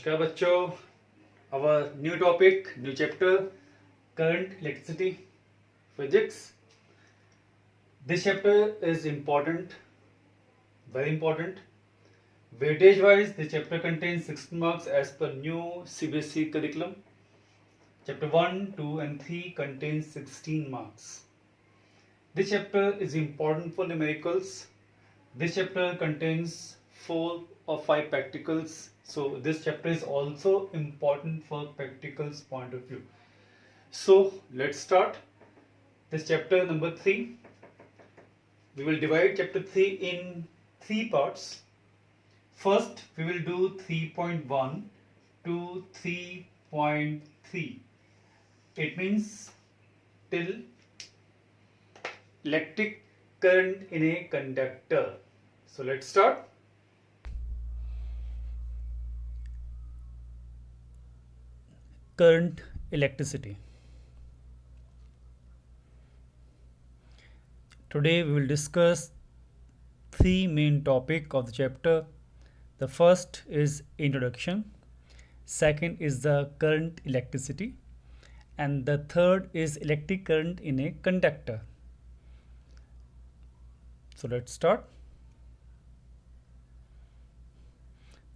नमस्कार बच्चों. Our new topic, new chapter, current, electricity, physics. This chapter is important, very important. Weightage wise, this chapter contains 16 marks as per new CBSE curriculum. Chapter 1, 2 and 3 contains 16 marks. This chapter is important for numericals. This chapter contains 4 or 5 practicals. So this chapter is also important for practicals point of view. So let's start this chapter number 3. We will divide chapter 3 in 3 parts. First we will do 3.1 to 3.3. It means till electric current in a conductor. So let's start. Current, electricity. Today we will discuss 3 main topics of the chapter. The first is introduction, second is the current, electricity, and the third is electric current in a conductor. So let's start.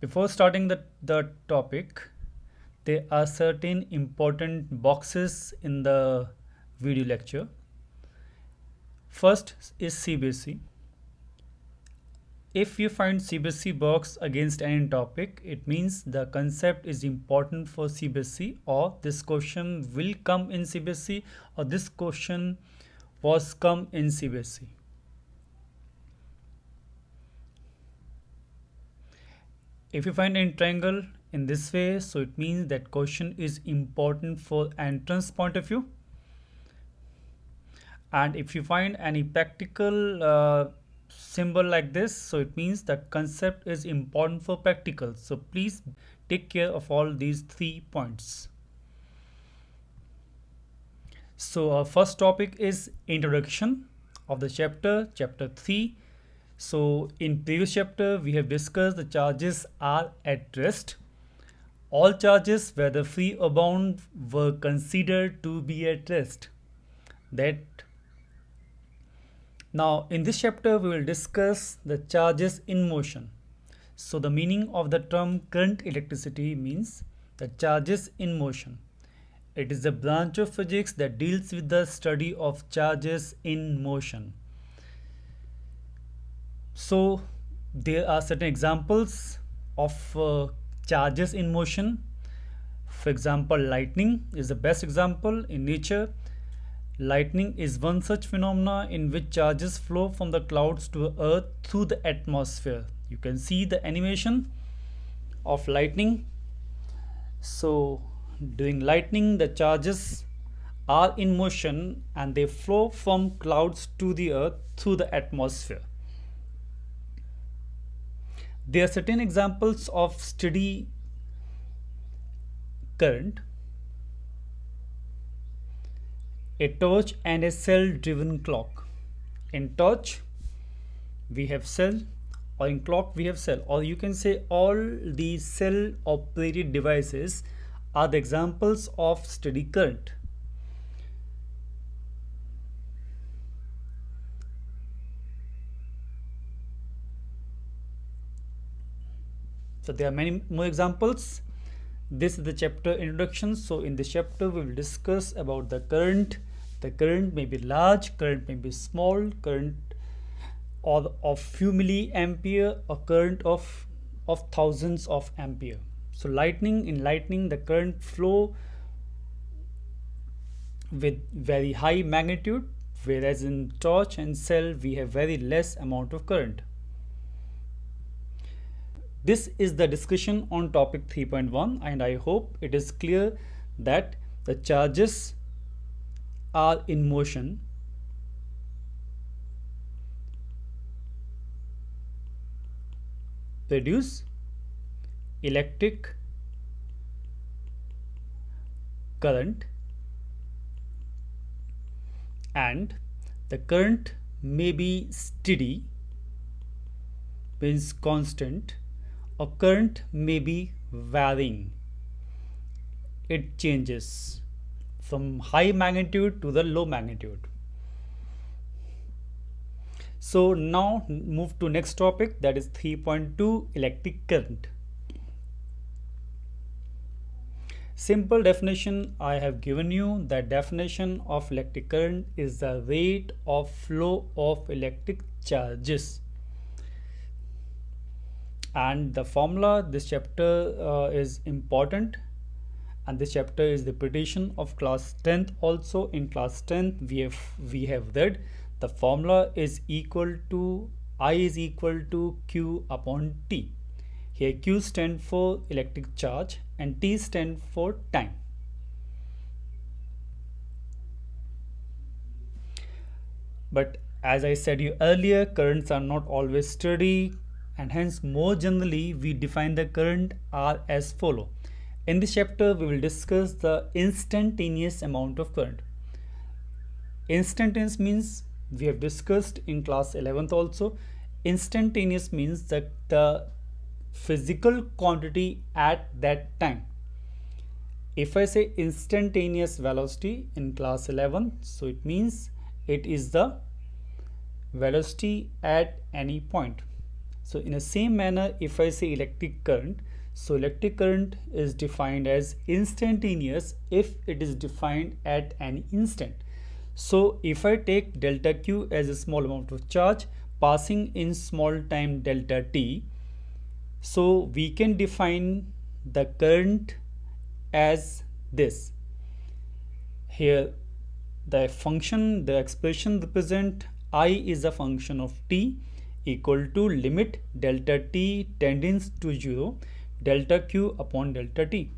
Before starting the topic, there are certain important boxes in the video lecture. First is CBSE. If you find CBSE box against any topic, it means the concept is important for CBSE, or this question will come in CBSE, or this question was come in CBSE. If you find a triangle in this way, so it means that question is important for entrance point of view. And if you find any practical symbol like this, so it means that concept is important for practical. So please take care of all these 3 points. So our first topic is introduction of the chapter 3. So in previous chapter we have discussed the charges are at rest. All charges, whether free or bound, were considered to be at rest. Now in this chapter we will discuss the charges in motion. So the meaning of the term current, electricity means the charges in motion. It is a branch of physics that deals with the study of charges in motion. So there are certain examples of charges in motion. For example, lightning is the best example in nature. Lightning is one such phenomena in which charges flow from the clouds to earth through the atmosphere. You can see the animation of lightning. So during lightning, the charges are in motion and they flow from clouds to the earth through the atmosphere. There are certain examples of steady current. A torch and a cell driven clock. In torch we have cell, or in clock we have cell, or you can say all these cell operated devices are the examples of steady current. So there are many more examples. This is the chapter introduction. So in this chapter we will discuss about the current. The current may be large, current may be small, current of few milliampere, or current of thousands of ampere. So in lightning the current flow with very high magnitude, whereas in torch and cell we have very less amount of current. This is the discussion on topic 3.1, and I hope it is clear that the charges are in motion. Produce electric current, and the current may be steady, means constant, or current may be varying. It changes from high magnitude to the low magnitude. So now move to next topic, that is 3.2 electric current. Simple definition I have given you. The definition of electric current is the rate of flow of electric charges. And the formula, this chapter is important, and this chapter is the repetition of class 10th. Also in class 10th we have read the formula is equal to I is equal to Q upon T. Here Q stands for electric charge and T stands for time. But as I said you earlier, currents are not always steady, and hence more generally we define the current R as follow. In this chapter we will discuss the instantaneous amount of current. Instantaneous means, we have discussed in class 11th also, instantaneous means that the physical quantity at that time. If I say instantaneous velocity in class 11, so it means it is the velocity at any point. So in the same manner, if I say electric current, so electric current is defined as instantaneous if it is defined at any instant. So if I take delta Q as a small amount of charge passing in small time delta T, so we can define the current as this. Here the function, the expression represent I is a function of T equal to limit delta T tending to 0 delta Q upon delta T.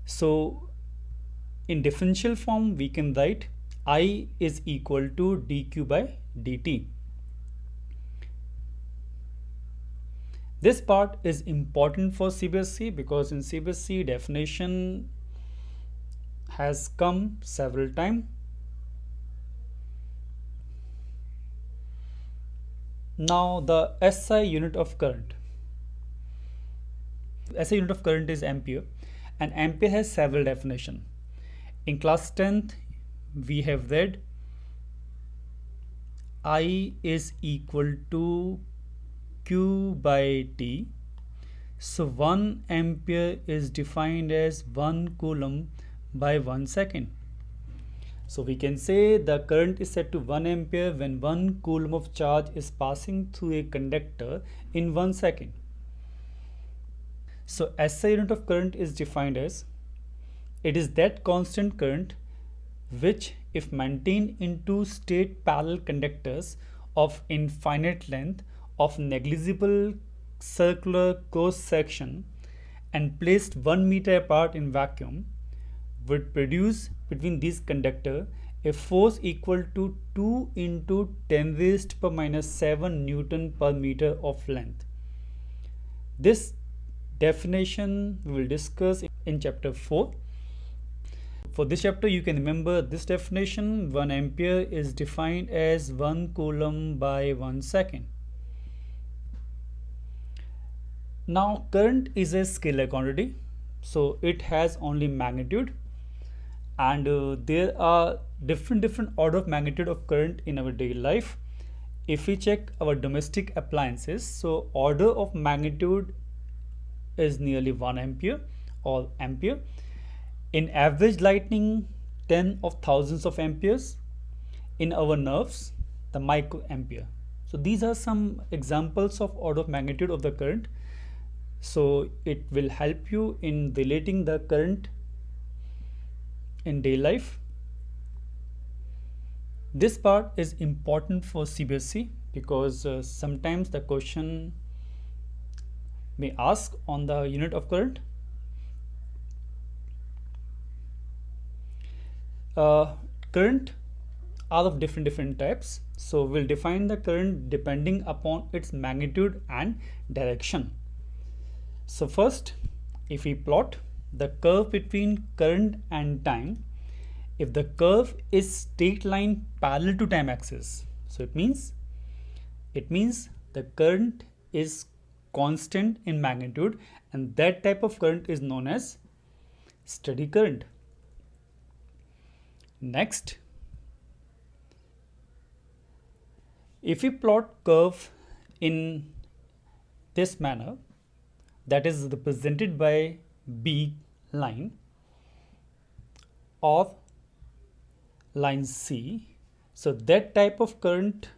So in differential form we can write I is equal to dq by dt. This part is important for CBSE because in CBSE definition has come several times. Now the SI unit of current. SI unit of current is ampere, and ampere has several definitions. In class 10th we have read I is equal to Q by T. So 1 ampere is defined as 1 coulomb by 1 second. So we can say the current is set to 1 ampere when 1 coulomb of charge is passing through a conductor in 1 second. So SI unit of current is defined as, it is that constant current which, if maintained in two straight parallel conductors of infinite length of negligible circular cross section and placed 1 meter apart in vacuum, would produce between these conductors a force equal to 2 into 10 raised per minus 7 Newton per meter of length. This definition we will discuss in chapter 4. For this chapter you can remember this definition. 1 ampere is defined as 1 coulomb by 1 second. Now current is a scalar quantity, so it has only magnitude, and there are different order of magnitude of current in our daily life. If we check our domestic appliances, so order of magnitude is nearly 1 ampere or ampere. In average lightning, 10 of thousands of amperes. In our nerves, the microampere. So these are some examples of order of magnitude of the current. So it will help you in relating the current in daily life. This part is important for CBSE because sometimes the question may ask on the unit of current. Current are of different types, so we'll define the current depending upon its magnitude and direction. So first, if we plot the curve between current and time, if the curve is straight line parallel to time axis, so it means the current is constant in magnitude, and that type of current is known as steady current. Next, if we plot curve in this manner, that is represented by B line or line C, so that type of current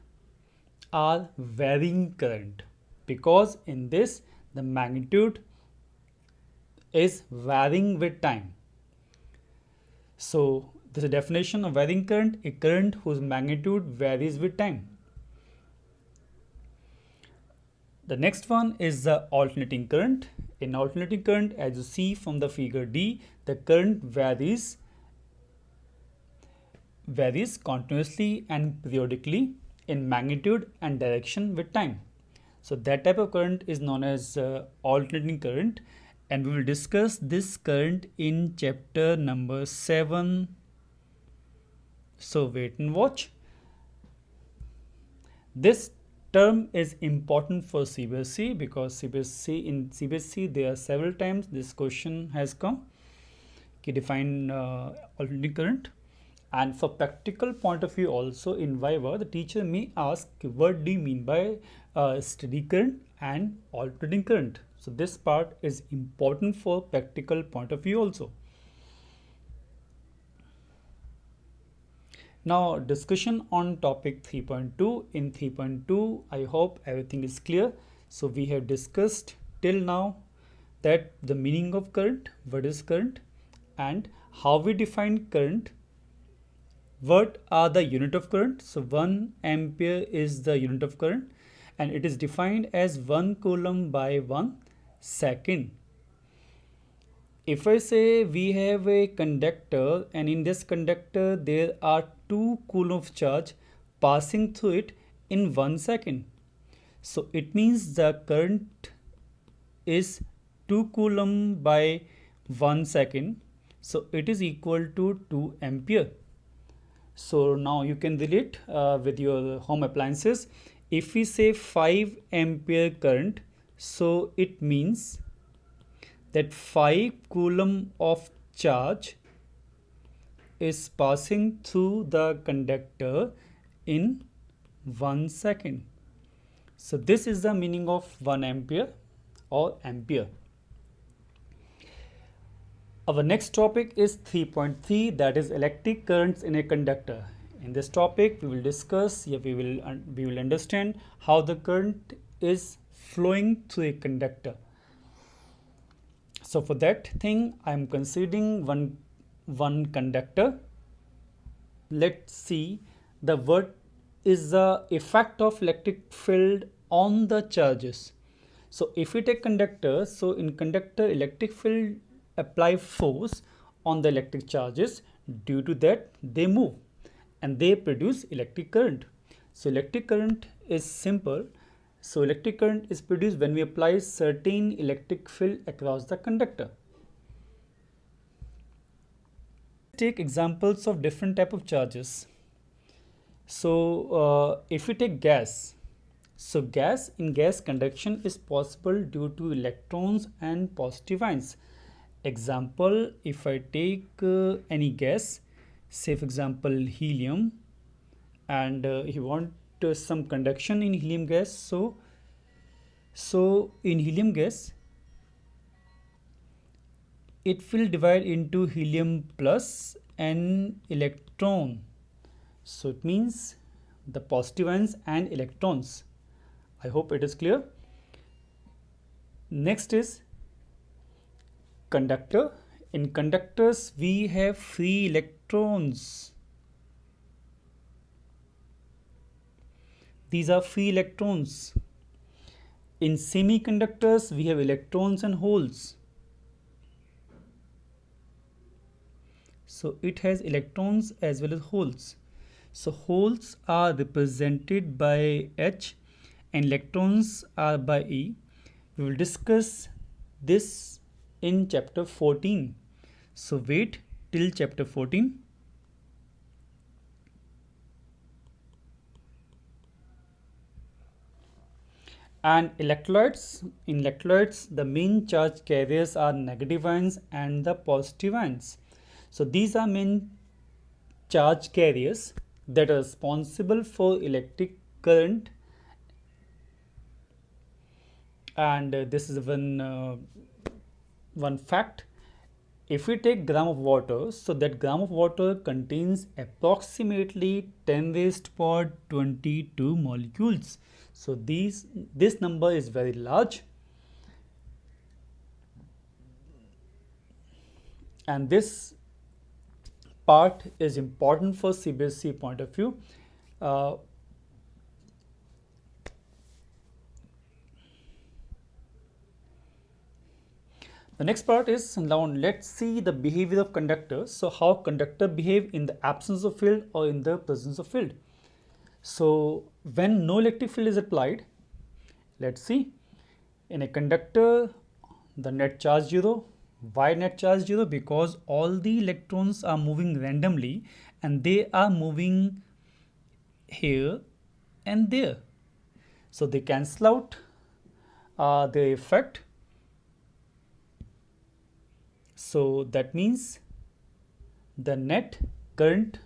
are varying current, because in this the magnitude is varying with time. So this is a definition of varying current, a current whose magnitude varies with time. The next one is the alternating current. In alternating current, as you see from the figure D, the current varies continuously and periodically in magnitude and direction with time. So that type of current is known as alternating current, and we will discuss this current in chapter number 7. So wait and watch. This term is important for CBSE because in CBSE there are several times this question has come. Okay, define alternating current. And for practical point of view also in Viva, the teacher may ask what do you mean by steady current and alternating current. So this part is important for practical point of view also. Now discussion on topic 3.2. In 3.2, I hope everything is clear. So we have discussed till now that the meaning of current, what is current, and how we define current. What are the unit of current? So 1 ampere is the unit of current, and it is defined as 1 coulomb by 1 second. If I say we have a conductor, and in this conductor there are 2 coulomb of charge passing through it in 1 second. So it means the current is 2 coulomb by 1 second. So it is equal to 2 ampere. So now you can relate with your home appliances. If we say 5 ampere current, so it means that 5 coulomb of charge is passing through the conductor in 1 second. So this is the meaning of 1 ampere or ampere. Our next topic is 3.3, that is electric currents in a conductor. In this topic, we will discuss, we will understand how the current is flowing through a conductor. So for that thing, I am considering one conductor. Let's see what is the effect of electric field on the charges. So if we take conductor, so in conductor electric field apply force on the electric charges. Due to that they move and they produce electric current. So electric current is simple. So electric current is produced when we apply certain electric field across the conductor. Take examples of different type of charges. So if we take gas, so in gas conduction is possible due to electrons and positive ions. Example, if I take any gas, say for example helium, and you want some conduction in helium gas, so in helium gas it will divide into helium plus and electron. So it means the positive ions and electrons. I hope it is clear. Next is conductor. In conductors we have free electrons. These are free electrons. In semiconductors we have electrons and holes. So it has electrons as well as holes. So holes are represented by H and electrons are by E. We will discuss this in chapter 14. So wait till chapter 14. And in electrolytes, the main charge carriers are negative ions and the positive ions. So these are main charge carriers that are responsible for electric current. And this is one fact. If we take gram of water, so that gram of water contains approximately 10 raised to power 22 molecules. So this number is very large, and this part is important for CBSE point of view. The next part is, now let's see the behavior of conductors. So how conductor behave in the absence of field or in the presence of field. So when no electric field is applied, let's see, in a conductor the net charge 0. Why net charge 0? Because all the electrons are moving randomly and they are moving here and there. So they cancel out their effect. So that means the net current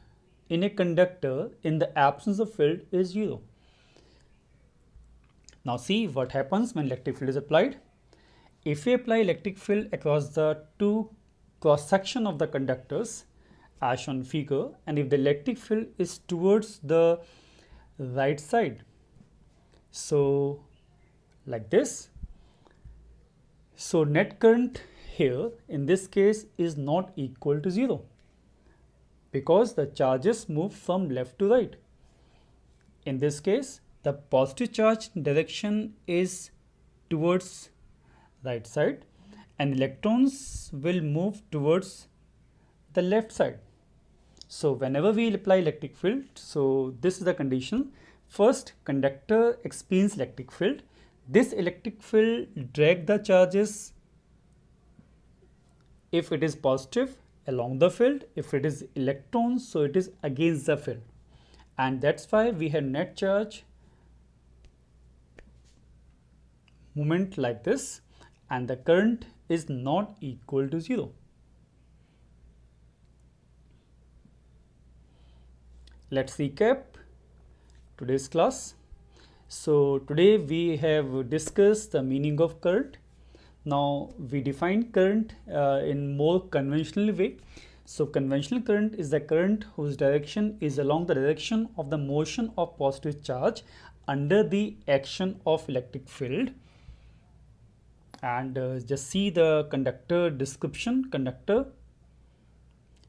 in a conductor in the absence of field is 0. Now see what happens when electric field is applied. If we apply electric field across the two cross section of the conductors as shown in figure, and if the electric field is towards the right side, so like this, so net current here in this case is not equal to 0 because the charges move from left to right. In this case, the positive charge direction is towards right side and electrons will move towards the left side. So whenever we apply electric field, so this is the condition. First, conductor experience electric field. This electric field drag the charges, if it is positive, along the field. If it is electrons, so it is against the field. And that's why we have net charge movement like this, and the current is not equal to 0. Let's recap today's class. So today we have discussed the meaning of current. Now we define current in more conventional way. So conventional current is the current whose direction is along the direction of the motion of positive charge under the action of electric field. And just see the conductor description. Conductor.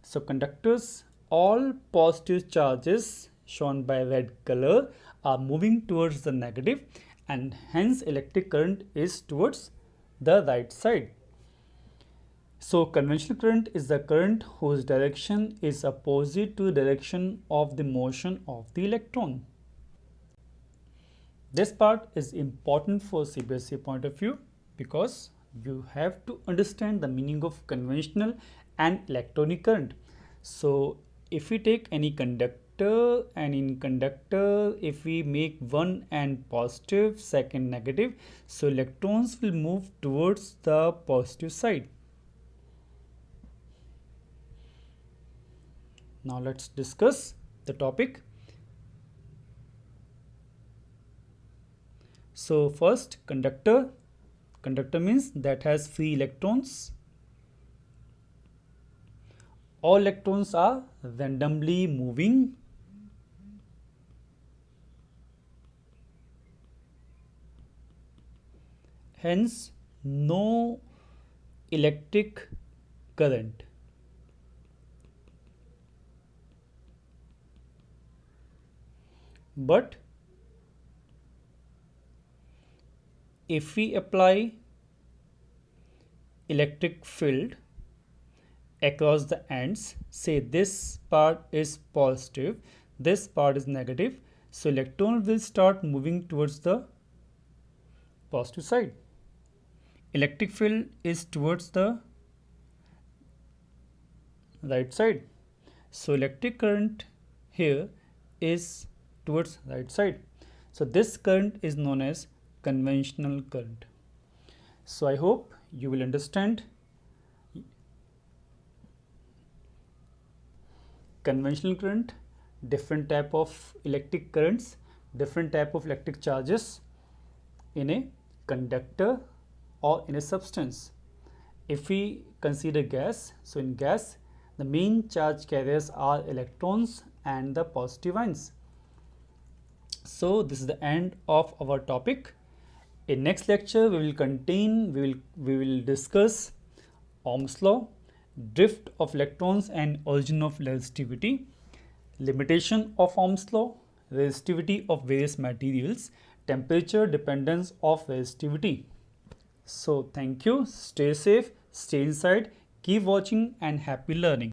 So conductors, all positive charges shown by red color are moving towards the negative, and hence electric current is towards the right side. So conventional current is the current whose direction is opposite to the direction of the motion of the electron. This part is important for CBSE point of view because you have to understand the meaning of conventional and electronic current. So if we take any conductor, and in conductor if we make one end positive, second negative, so electrons will move towards the positive side. Now let's discuss the topic. So first, conductor. Conductor means that has free electrons. All electrons are randomly moving. Hence, no electric current. But if we apply electric field across the ends, say this part is positive, this part is negative, so electron will start moving towards the positive side. Electric field is towards the right side, so electric current here is towards right side. So this current is known as conventional current. So I hope you will understand conventional current, different type of electric currents, different type of electric charges in a conductor or in a substance. If we consider gas, so in gas the main charge carriers are electrons and the positive ions. So this is the end of our topic. In next lecture we will discuss Ohm's law, drift of electrons and origin of resistivity, limitation of Ohm's law, resistivity of various materials, temperature dependence of resistivity. So thank you, stay safe, stay inside, keep watching and happy learning.